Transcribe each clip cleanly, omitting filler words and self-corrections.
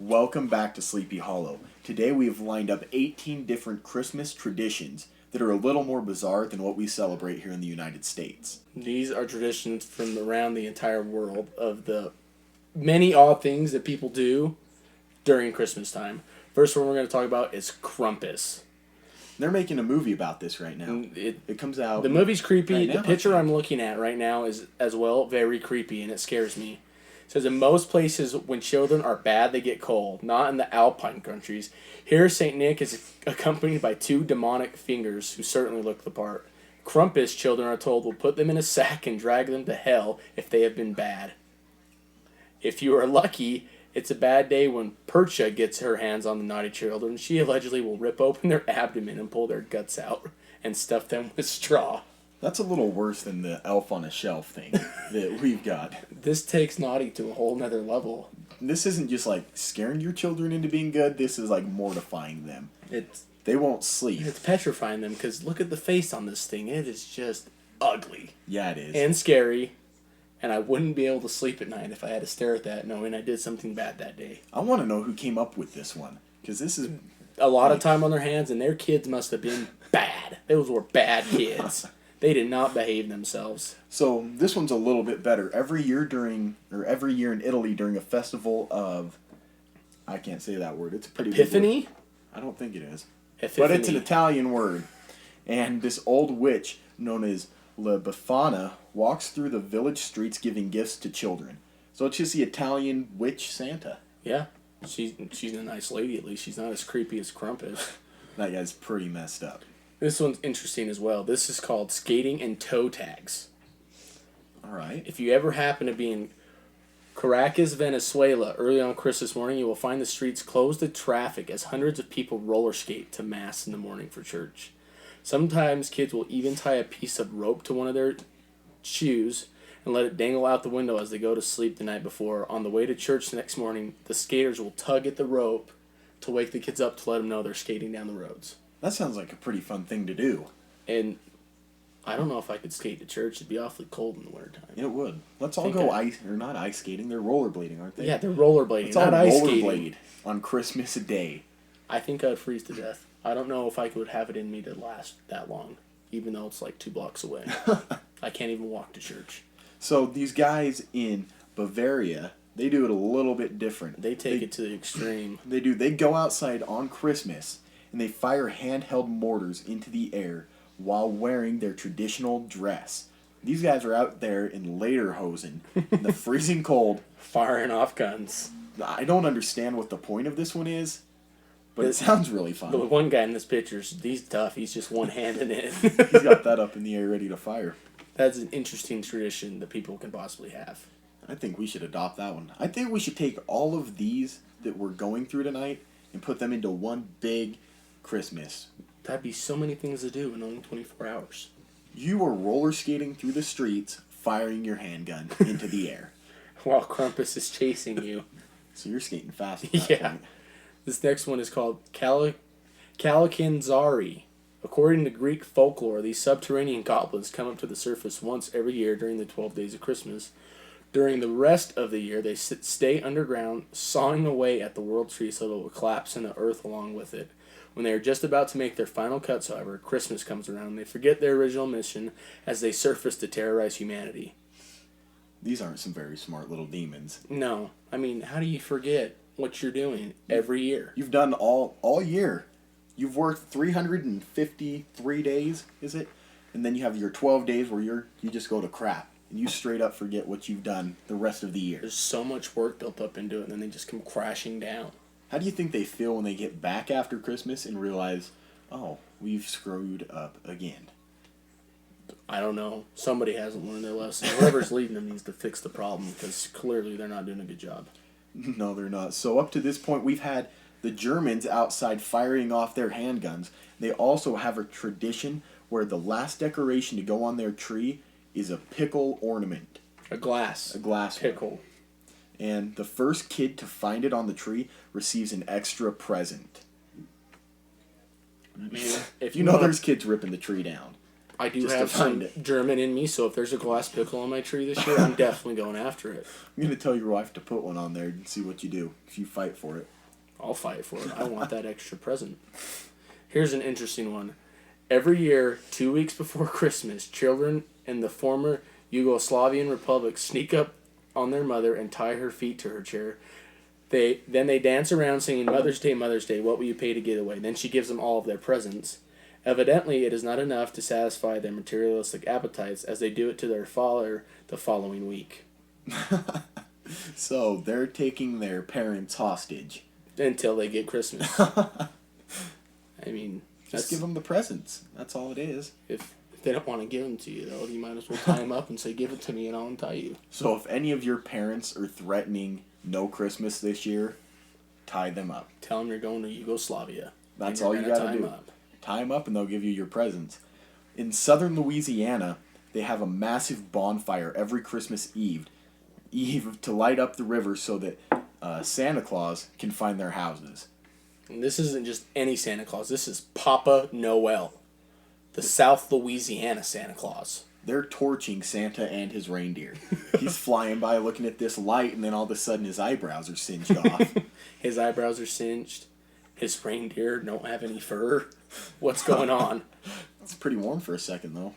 Welcome back to Sleepy Hollow. Today we have lined up 18 different Christmas traditions that are a little more bizarre than what we celebrate here in the United States. These are traditions from around the entire world of the many odd things that people do during Christmas time. First one we're going to talk about is Krampus. They're making a movie about this right now. It comes out. The movie's creepy. Right now, the picture I'm looking at right now is as well very creepy, and it scares me. It says in most places when children are bad they get cold, not in the Alpine countries. Here Saint Nick is accompanied by two demonic fingers who certainly look the part. Krampus, children are told, will put them in a sack and drag them to hell if they have been bad. If you are lucky, it's a bad day when Percha gets her hands on the naughty children. She allegedly will rip open their abdomen and pull their guts out and stuff them with straw. That's a little worse than the elf on a shelf thing that we've got. This takes naughty to a whole nother level. This isn't just like scaring your children into being good. This is like mortifying them. They won't sleep. It's petrifying them because look at the face on this thing. It is just ugly. Yeah, it is. And scary. And I wouldn't be able to sleep at night if I had to stare at that knowing I did something bad that day. I want to know who came up with this one. Because this is... A lot of time on their hands, and their kids must have been bad. Those were bad kids. They did not behave themselves. So this one's a little bit better. Every year in Italy during a festival of... I can't say that word. It's a pretty Epiphany? big word. I don't think it is. Epiphany. But it's an Italian word. And this old witch, known as La Befana, walks through the village streets giving gifts to children. So it's just the Italian witch Santa. Yeah. She's a nice lady, at least. She's not as creepy as Krampus. That guy's pretty messed up. This one's interesting as well. This is called skating and toe tags. All right. If you ever happen to be in Caracas, Venezuela, early on Christmas morning, you will find the streets closed to traffic as hundreds of people roller skate to Mass in the morning for church. Sometimes kids will even tie a piece of rope to one of their shoes and let it dangle out the window as they go to sleep the night before. On the way to church the next morning, the skaters will tug at the rope to wake the kids up to let them know they're skating down the roads. That sounds like a pretty fun thing to do. And I don't know if I could skate to church. It'd be awfully cold in the wintertime. It would. Let's all go not ice skating. They're rollerblading, aren't they? Yeah, they're rollerblading, Let's not all ice rollerblade skating. on Christmas Day. I think I'd freeze to death. I don't know if I could have it in me to last that long, even though it's like 2 blocks away. I can't even walk to church. So these guys in Bavaria, they do it a little bit different. They take it to the extreme. They do. They go outside on Christmas and they fire handheld mortars into the air while wearing their traditional dress. These guys are out there in lederhosen in the freezing cold. Firing off guns. I don't understand what the point of this one is, but it sounds really fun. The one guy in this picture, he's tough. He's just one-handed it. He's got that up in the air ready to fire. That's an interesting tradition that people can possibly have. I think we should adopt that one. I think we should take all of these that we're going through tonight and put them into one big Christmas. That'd be so many things to do in only 24 hours. You are roller skating through the streets, firing your handgun into the air. While Krampus is chasing you. So you're skating fast at that point. This next one is called Kalakinzari. According to Greek folklore, these subterranean goblins come up to the surface once every year during the 12 days of Christmas. During the rest of the year, they stay underground, sawing away at the world tree so that it will collapse into earth along with it. When they are just about to make their final cuts, however, Christmas comes around and they forget their original mission as they surface to terrorize humanity. These aren't some very smart little demons. No. I mean, how do you forget what you're doing every year? You've done all year. You've worked 353 days, is it? And then you have your 12 days where you just go to crap. And you straight up forget what you've done the rest of the year. There's so much work built up into it, and then they just come crashing down. How do you think they feel when they get back after Christmas and realize, oh, we've screwed up again? I don't know. Somebody hasn't learned their lesson. Whoever's leading them needs to fix the problem because clearly they're not doing a good job. No, they're not. So up to this point, we've had the Germans outside firing off their handguns. They also have a tradition where the last decoration to go on their tree is a pickle ornament. A glass pickle. One. And the first kid to find it on the tree receives an extra present. I mean, if you know there's kids ripping the tree down. I do Just to have find some it. German in me, so if there's a glass pickle on my tree this year, I'm definitely going after it. I'm gonna tell your wife to put one on there and see what you do if you fight for it. I'll fight for it. I want that extra present. Here's an interesting one. Every year, 2 weeks before Christmas, children in the former Yugoslavian republic sneak up on their mother and tie her feet to her chair. Then they dance around singing Mother's Day, Mother's Day, what will you pay to get away? Then she gives them all of their presents. Evidently, it is not enough to satisfy their materialistic appetites, as they do it to their father the following week. So they're taking their parents hostage. Until they get Christmas. I mean, Just give them the presents. That's all it is. if they don't want to give them to you, though, you might as well tie them up and say, give it to me and I'll untie you. So if any of your parents are threatening no Christmas this year, tie them up. Tell them you're going to Yugoslavia. That's and all you're you gonna gotta tie 'em do. up. Tie them up and they'll give you your presents. In southern Louisiana, they have a massive bonfire every Christmas Eve to light up the river so that Santa Claus can find their houses. And this isn't just any Santa Claus. This is Papa Noel, the South Louisiana Santa Claus. They're torching Santa and his reindeer. He's flying by looking at this light, and then all of a sudden his eyebrows are singed off. His eyebrows are singed. His reindeer don't have any fur. What's going on? It's pretty warm for a second, though.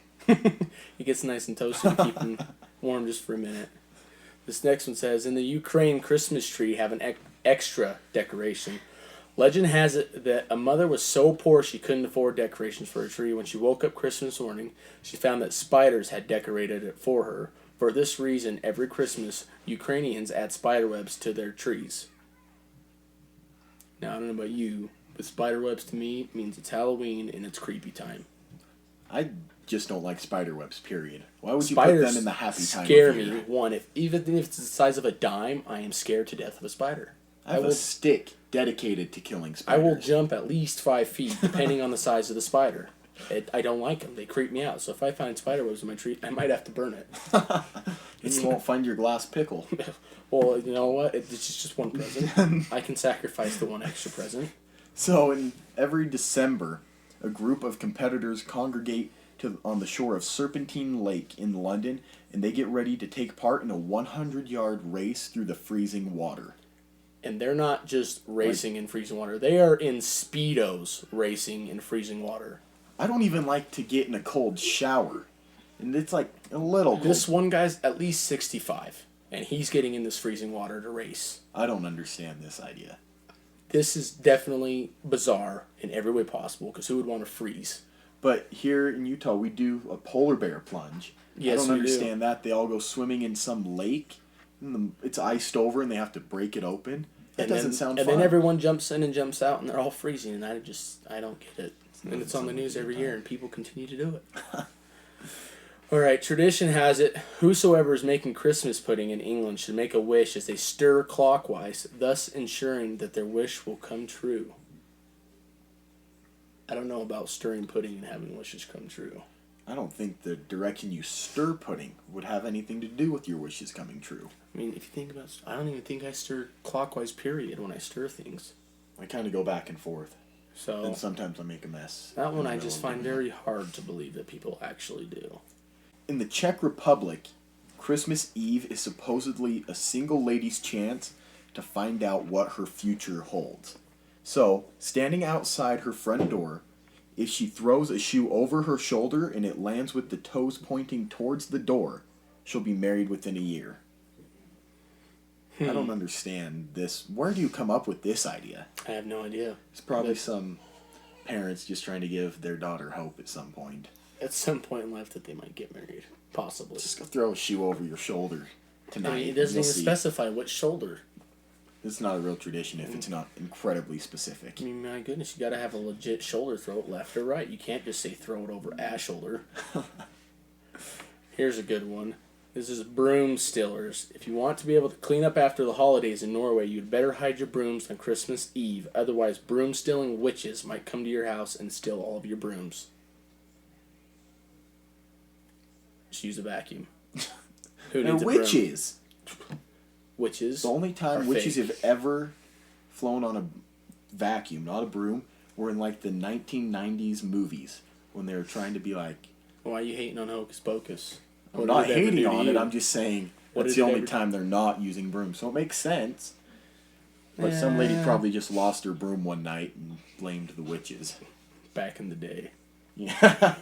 He gets nice and toasty to keep him warm just for a minute. This next one says, in the Ukraine Christmas tree have an extra decoration. Legend has it that a mother was so poor she couldn't afford decorations for her tree. When she woke up Christmas morning, she found that spiders had decorated it for her. For this reason, every Christmas, Ukrainians add spider webs to their trees. Now, I don't know about you, but spider webs to me means it's Halloween and it's creepy time. I just don't like spider webs, period. Why would you Spiders put them in the happy time scare of year? me. One, even if it's the size of a dime, I am scared to death of a spider. I have will- a stick dedicated to killing I spiders. will jump at least 5 feet, depending on the size of the spider. I don't like them. They creep me out. So if I find spider webs in my tree, I might have to burn it. And you won't find your glass pickle. Well, you know what? It's just one present. I can sacrifice the one extra present. So in every December, a group of competitors congregate on the shore of Serpentine Lake in London, and they get ready to take part in a 100-yard race through the freezing water. And they're not just racing in freezing water. They are in Speedos racing in freezing water. I don't even like to get in a cold shower. And it's like a little cold. This one guy's at least 65. And he's getting in this freezing water to race. I don't understand this idea. This is definitely bizarre in every way possible, because who would want to freeze? But here in Utah, we do a polar bear plunge. Yes, I don't we do. understand that. They all go swimming in some lake. And it's iced over, and they have to break it open. That doesn't sound fun. And then everyone jumps in and jumps out, and they're all freezing, and I don't get it. And it's on the news every year, and people continue to do it. All right, tradition has it, whosoever is making Christmas pudding in England should make a wish as they stir clockwise, thus ensuring that their wish will come true. I don't know about stirring pudding and having wishes come true. I don't think the direction you stir pudding would have anything to do with your wishes coming true. I mean, if you think about it, I don't even think I stir clockwise, period, when I stir things. I kind of go back and forth. So And sometimes I make a mess. that one in the I middle just of find doing very hard to believe that people actually do. In the Czech Republic, Christmas Eve is supposedly a single lady's chance to find out what her future holds. So, standing outside her front door, if she throws a shoe over her shoulder and it lands with the toes pointing towards the door, she'll be married within a year. I don't understand this. Where do you come up with this idea? I have no idea. It's probably But- some parents just trying to give their daughter hope at some point. At some point in life that they might get married. Possibly. Just go throw a shoe over your shoulder tonight. I mean, it doesn't You'll even see. specify what shoulder. It's not a real tradition if it's not incredibly specific. I mean, my goodness, you gotta have a legit shoulder, throw it left or right. You can't just say throw it over a shoulder. Here's a good one. This is broom stillers. If you want to be able to clean up after the holidays in Norway, you'd better hide your brooms on Christmas Eve. Otherwise, broom stealing witches might come to your house and steal all of your brooms. Just use a vacuum. Who They're needs a broom? witches. Witches. The only time are witches fake. have ever flown on a vacuum, not a broom, were in like the 1990s movies when they were trying to be like Why are you hating on Hocus Pocus? I'm not hating on it. I'm just saying that's the only time they're not using brooms. So it makes sense. But some lady probably just lost her broom one night and blamed the witches. Back in the day. Yeah.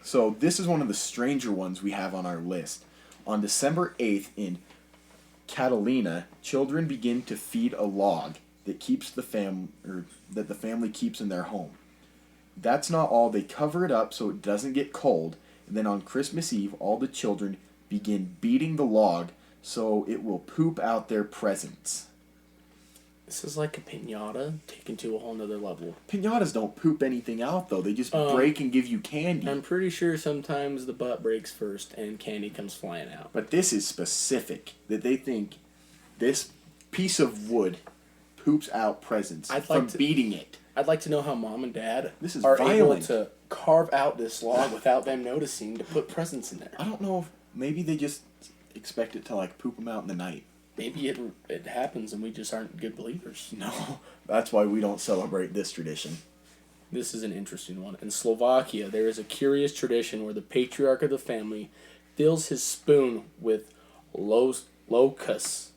So this is one of the stranger ones we have on our list. On December 8th in Catalina, children begin to feed a log that that the family keeps in their home. That's not all. They cover it up so it doesn't get cold, and then on Christmas Eve, all the children begin beating the log so it will poop out their presents. This is like a piñata taken to a whole nother level. Piñatas don't poop anything out, though. They just break and give you candy. I'm pretty sure sometimes the butt breaks first and candy comes flying out. But this is specific, that they think this piece of wood poops out presents from beating it. I'd like to know how Mom and Dad are able to carve out this log without them noticing to put presents in there. I don't know if maybe they just expect it to like poop them out in the night. Maybe it happens and we just aren't good believers. No, that's why we don't celebrate this tradition. This is an interesting one. In Slovakia, there is a curious tradition where the patriarch of the family fills his spoon with locusts,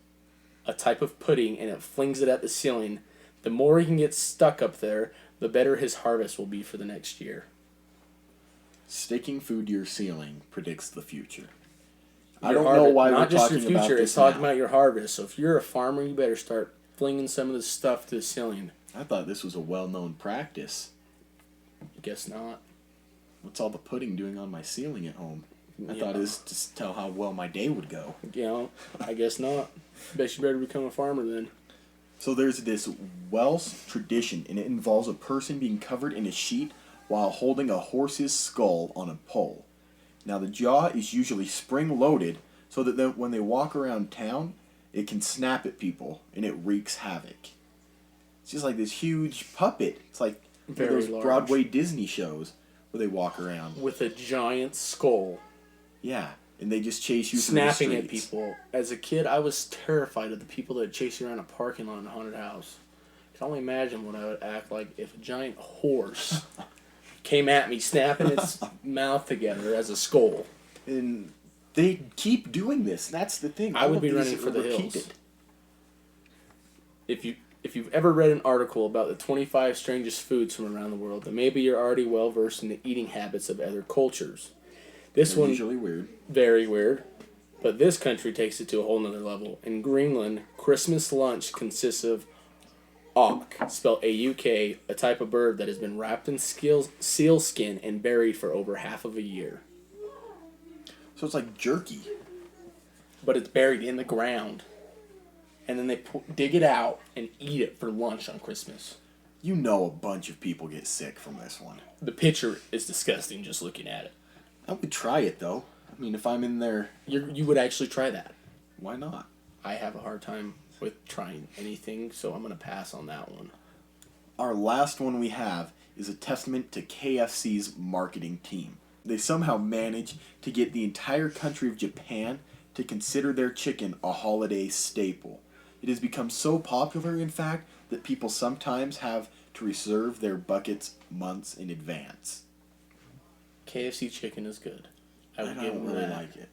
a type of pudding, and it flings it at the ceiling. The more he can get stuck up there, the better his harvest will be for the next year. Sticking food to your ceiling predicts the future. I don't know why we're talking about this. Not just your future, it's talking about your harvest. So if you're a farmer, you better start flinging some of this stuff to the ceiling. I thought this was a well-known practice. Guess not. What's all the pudding doing on my ceiling at home? I thought it was to tell how well my day would go. I guess not. Bet you better become a farmer then. So there's this Welsh tradition, and it involves a person being covered in a sheet while holding a horse's skull on a pole. Now the jaw is usually spring-loaded so that when they walk around town, it can snap at people, and it wreaks havoc. It's just like this huge puppet. It's like those Broadway Disney shows where they walk around. With a giant skull. Yeah, and they just chase you through snapping the at people. As a kid, I was terrified of the people that chase you around a parking lot in a haunted house. I can only imagine what I would act like if a giant horse came at me, snapping its mouth together as a skull. And they keep doing this. That's the thing. I would be running for the hills. If you've ever read an article about the 25 strangest foods from around the world, then maybe you're already well versed in the eating habits of other cultures. This one usually weird. Very weird. But this country takes it to a whole nother level. In Greenland, Christmas lunch consists of auk, spelled A-U-K, a type of bird that has been wrapped in seal skin and buried for over half of a year. So it's like jerky. But it's buried in the ground. And then they dig it out and eat it for lunch on Christmas. You know a bunch of people get sick from this one. The picture is disgusting just looking at it. I would try it, though. I mean, if I'm in there... You would actually try that. Why not? I have a hard time with trying anything, so I'm going to pass on that one. Our last one we have is a testament to KFC's marketing team. They somehow managed to get the entire country of Japan to consider their chicken a holiday staple. It has become so popular, in fact, that people sometimes have to reserve their buckets months in advance. KFC chicken is good. I don't really like it.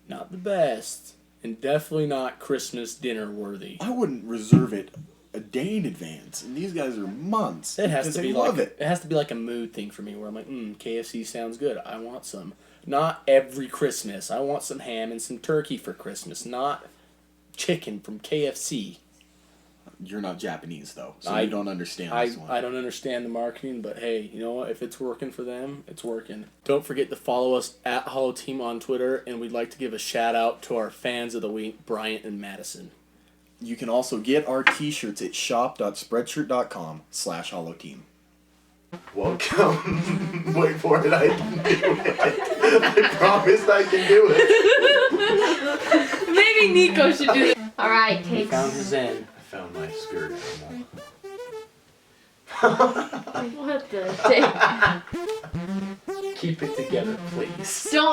Not the best, and definitely not Christmas dinner worthy. I wouldn't reserve it a day in advance, and these guys are months. It has to be love it. It has to be like a mood thing for me, where I'm like, KFC sounds good. I want some. Not every Christmas. I want some ham and some turkey for Christmas, not chicken from KFC. You're not Japanese, though, so you don't understand this one. I don't understand the marketing, but hey, you know what? If it's working for them, it's working. Don't forget to follow us at Hollow Team on Twitter, and we'd like to give a shout-out to our fans of the week, Bryant and Madison. You can also get our t-shirts at shop.spreadshirt.com/hollowteam. Welcome. Wait for it, I can do it. I promised I can do it. Maybe Nico should do it. Alright, He found his zen. Found my spirit animal. What the? Keep it together, please. Don't.